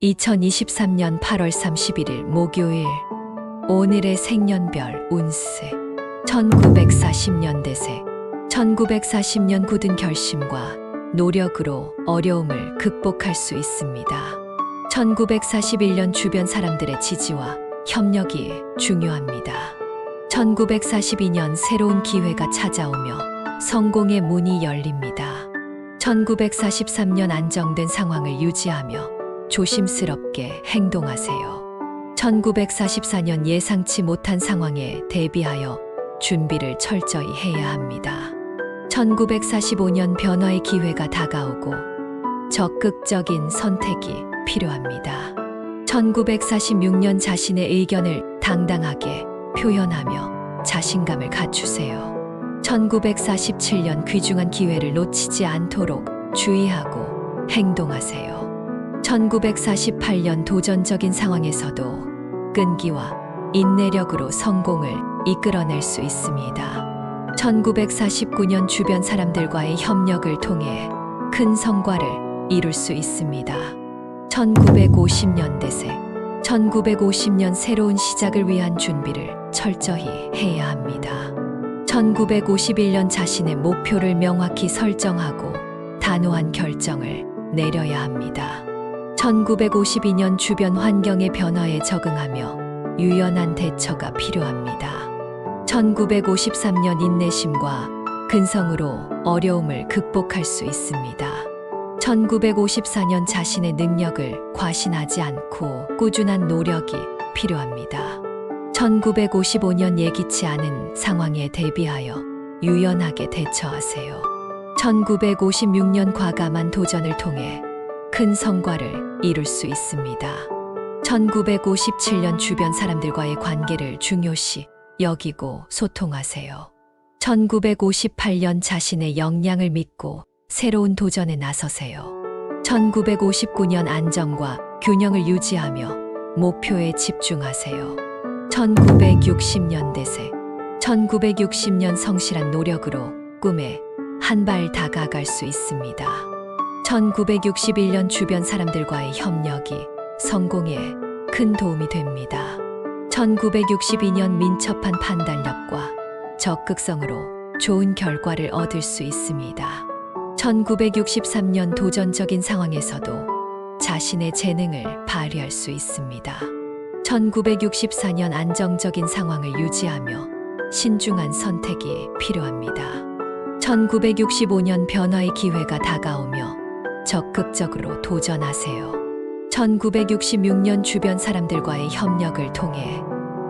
2023년 8월 31일 목요일. 오늘의 생년별 운세. 1940년 대세. 1940년 굳은 결심과 노력으로 어려움을 극복할 수 있습니다. 1941년 주변 사람들의 지지와 협력이 중요합니다. 1942년 새로운 기회가 찾아오며 성공의 문이 열립니다. 1943년 안정된 상황을 유지하며 조심스럽게 행동하세요. 1944년 예상치 못한 상황에 대비하여 준비를 철저히 해야 합니다. 1945년 변화의 기회가 다가오고 적극적인 선택이 필요합니다. 1946년 자신의 의견을 당당하게 표현하며 자신감을 갖추세요. 1947년 귀중한 기회를 놓치지 않도록 주의하고 행동하세요. 1948년 도전적인 상황에서도 끈기와 인내력으로 성공을 이끌어낼 수 있습니다. 1949년 주변 사람들과의 협력을 통해 큰 성과를 이룰 수 있습니다. 1950년 대세. 1950년 새로운 시작을 위한 준비를 철저히 해야 합니다. 1951년 자신의 목표를 명확히 설정하고 단호한 결정을 내려야 합니다. 1952년 주변 환경의 변화에 적응하며 유연한 대처가 필요합니다. 1953년 인내심과 근성으로 어려움을 극복할 수 있습니다. 1954년 자신의 능력을 과신하지 않고 꾸준한 노력이 필요합니다. 1955년 예기치 않은 상황에 대비하여 유연하게 대처하세요. 1956년 과감한 도전을 통해 큰 성과를 이룰 수 있습니다. 1957년 주변 사람들과의 관계를 중요시 여기고 소통하세요. 1958년 자신의 역량을 믿고 새로운 도전에 나서세요. 1959년 안정과 균형을 유지하며 목표에 집중하세요. 1960년 대세. 1960년 성실한 노력으로 꿈에 한 발 다가갈 수 있습니다. 1961년 주변 사람들과의 협력이 성공에 큰 도움이 됩니다. 1962년 민첩한 판단력과 적극성으로 좋은 결과를 얻을 수 있습니다. 1963년 도전적인 상황에서도 자신의 재능을 발휘할 수 있습니다. 1964년 안정적인 상황을 유지하며 신중한 선택이 필요합니다. 1965년 변화의 기회가 다가오며 적극적으로 도전하세요. 1966년 주변 사람들과의 협력을 통해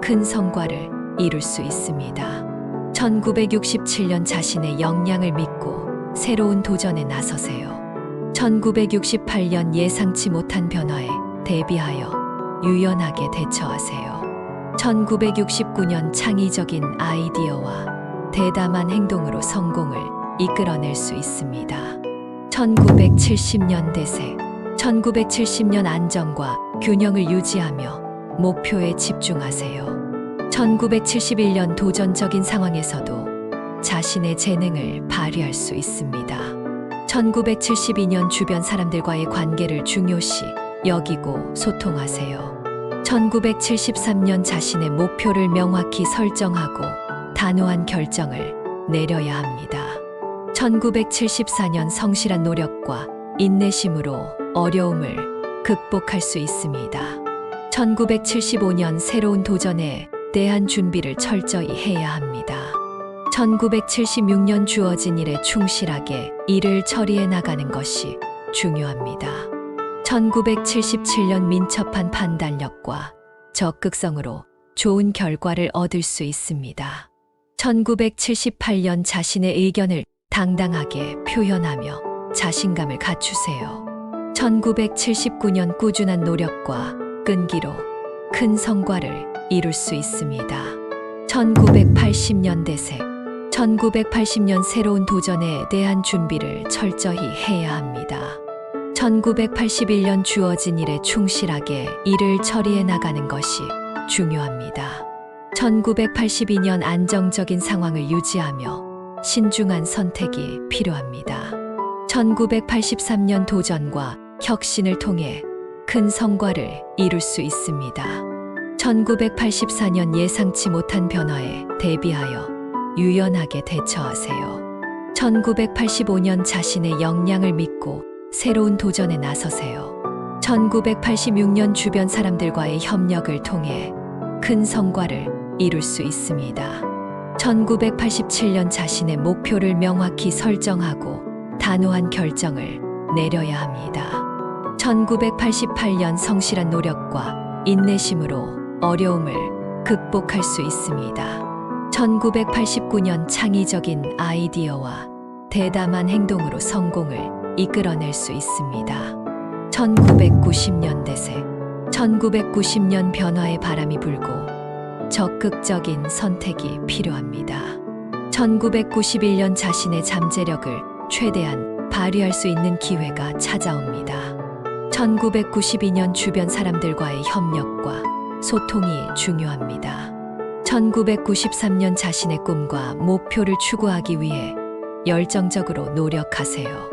큰 성과를 이룰 수 있습니다. 1967년 자신의 역량을 믿고 새로운 도전에 나서세요. 1968년 예상치 못한 변화에 대비하여 유연하게 대처하세요. 1969년 창의적인 아이디어와 대담한 행동으로 성공을 이끌어낼 수 있습니다. 1970년 대세. 1970년 안정과 균형을 유지하며 목표에 집중하세요. 1971년 도전적인 상황에서도 자신의 재능을 발휘할 수 있습니다. 1972년 주변 사람들과의 관계를 중요시 여기고 소통하세요. 1973년 자신의 목표를 명확히 설정하고 단호한 결정을 내려야 합니다. 1974년 성실한 노력과 인내심으로 어려움을 극복할 수 있습니다. 1975년 새로운 도전에 대한 준비를 철저히 해야 합니다. 1976년 주어진 일에 충실하게 일을 처리해 나가는 것이 중요합니다. 1977년 민첩한 판단력과 적극성으로 좋은 결과를 얻을 수 있습니다. 1978년 자신의 의견을 당당하게 표현하며 자신감을 갖추세요. 1979년 꾸준한 노력과 끈기로 큰 성과를 이룰 수 있습니다. 1980년 대세. 1980년 새로운 도전에 대한 준비를 철저히 해야 합니다. 1981년 주어진 일에 충실하게 일을 처리해 나가는 것이 중요합니다. 1982년 안정적인 상황을 유지하며 신중한 선택이 필요합니다. 1983년 도전과 혁신을 통해 큰 성과를 이룰 수 있습니다. 1984년 예상치 못한 변화에 대비하여 유연하게 대처하세요. 1985년 자신의 역량을 믿고 새로운 도전에 나서세요. 1986년 주변 사람들과의 협력을 통해 큰 성과를 이룰 수 있습니다. 1987년 자신의 목표를 명확히 설정하고 단호한 결정을 내려야 합니다. 1988년 성실한 노력과 인내심으로 어려움을 극복할 수 있습니다. 1989년 창의적인 아이디어와 대담한 행동으로 성공을 이끌어낼 수 있습니다. 1990년 대세 1990년 변화의 바람이 불고 적극적인 선택이 필요합니다. 1991년 자신의 잠재력을 최대한 발휘할 수 있는 기회가 찾아옵니다. 1992년 주변 사람들과의 협력과 소통이 중요합니다. 1993년 자신의 꿈과 목표를 추구하기 위해 열정적으로 노력하세요.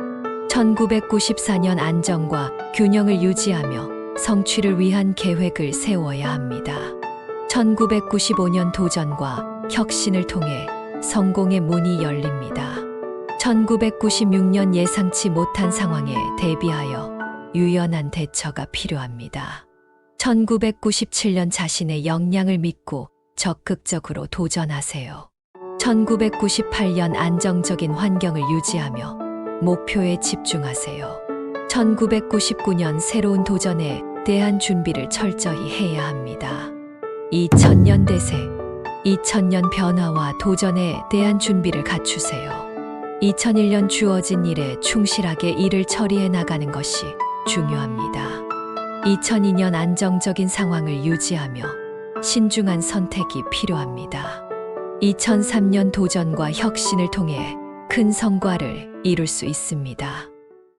1994년 안정과 균형을 유지하며 성취를 위한 계획을 세워야 합니다. 1995년 도전과 혁신을 통해 성공의 문이 열립니다. 1996년 예상치 못한 상황에 대비하여 유연한 대처가 필요합니다. 1997년 자신의 역량을 믿고 적극적으로 도전하세요. 1998년 안정적인 환경을 유지하며 목표에 집중하세요. 1999년 새로운 도전에 대한 준비를 철저히 해야 합니다. 2000년 대세 2000년 변화와 도전에 대한 준비를 갖추세요. 2001년 주어진 일에 충실하게 일을 처리해 나가는 것이 중요합니다. 2002년 안정적인 상황을 유지하며 신중한 선택이 필요합니다. 2003년 도전과 혁신을 통해 큰 성과를 이룰 수 있습니다.